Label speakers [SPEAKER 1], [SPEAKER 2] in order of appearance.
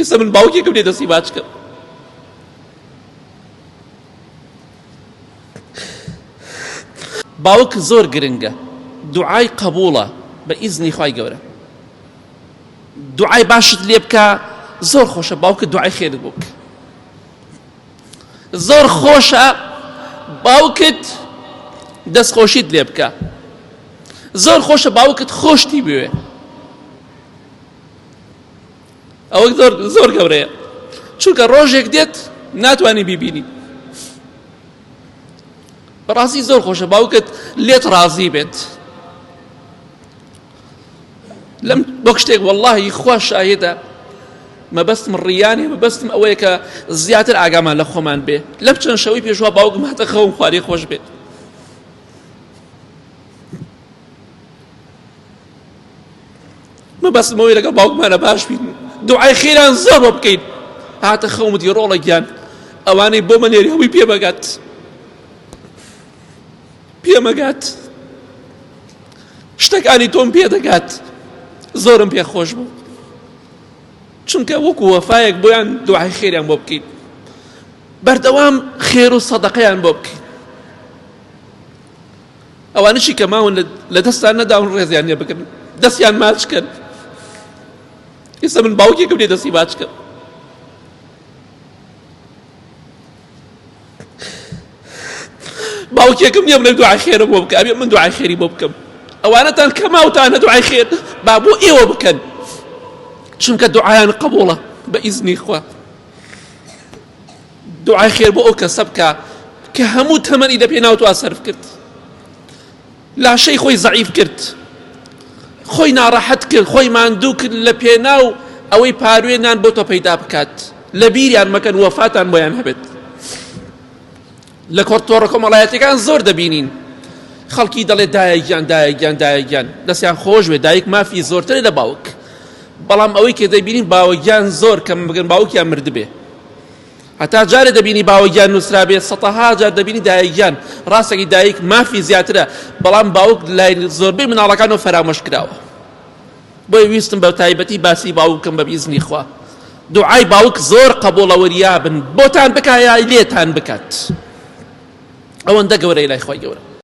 [SPEAKER 1] ئێستا من باوکێکم لێ دەستی باچ کرد. باوک زۆر گرنگە، دوعای قبوڵە بە ئیزنی خوای گەورە. دوعای باشت لێ بکە زۆر خۆشە، باوکت دوعای خێرت بۆ بکە. زۆر خۆشە باوکت دەستخۆشیت لێ بکە، زۆر خۆشە باوکت خۆشتی بوێ. ئەوە زۆر گەورەیە، چونکە ڕۆژێک دێت ناتوانانی بیبینی. بەڕاستی زۆر خۆشە باوکت لێت ڕازی بێت. لەم بۆ شتێک وەڵڵاهی خوا شاهێدە، مەبەستم ڕیانێ، مەبەستم ئەوەیە کە زیاتر ئاگامان لە خۆمان بێ. لەم چەند شەوەی پێشوا باوکم هاتە خەوم، خوارێ خۆش بێت. مەبەستم ئەوەیە لەگەڵ باوکمانە باش بین، دوعای خێران زۆر بۆ بکەین. هاتە خەومتی ڕۆڵە گیان، ئەوانەی بۆ مەنێری هەووی پێمەگات، پێمەگات، شتەکانی تۆم پێدەگات. زۆرم پێ خۆش بوو، چونکە وەکو وەفایەک بۆیان دوعای خێریان بۆ بکەین، بەردەوام خێر و سەدەقەیان بۆ بکەین. ئەوانشی کە ماون لە دەستان نەداون ڕێزیان لێ بکەن، دەستیان ماچکەن. ئێستا من باوکێکم لێ دەستی باچ کرد. باوکێکم نییە بڵێ دوعای خێرە بۆ بکە، ئەبێ من دوعای خێری بۆ بکەم. ئەوانەتان کە ماوتان دوعای خێر با بۆ ئێوە بکەن، چونکە دوعایان قبوڵە بە ئیزنی خوا. دوعای خێر بۆ ئەو کەسە بکە کە هەموو تەمەنی لە پێناو تۆ سەرف کرد، لاشەی خۆی زەعیف کرد، خۆی ناڕەحەت کرد، خۆی ماندوو کرد لە پێناو ئەوەی پاروێنان بۆ تۆ پەیدا بکات. لە بیریان مەکەن وەفاتان بۆیان هەبێت. لە کۆرتۆڕە کۆمەڵایەتەکان زۆر دەبینین خەڵکی دەڵێ دایکیان دایکیان دایکیان دەستیان خۆش بێ، دایک مافی زۆرترە لە باوک. بەڵام ئەوەی کە دەبینین باوەگیان زۆر کەم بگەن باوکیان مردبێ. هەتا جارێ دەبینی باوەگیان نووسرا بێ، سەتەها جار دەبینی دایکیان. ڕاستەکی دایک مافی زیاترە، بەڵام باوک لای زۆربەی مناڵەکانەوە فەرامۆش کراوە. بۆی ویستم بە تایبەتی باسی باوکم بە بیزنی خوا. دوعای باوک زۆر قبوڵە، وەریابن، بۆتان بکایە لێتان بکات. ئەوەندە گەورەی لای خوای گەورە.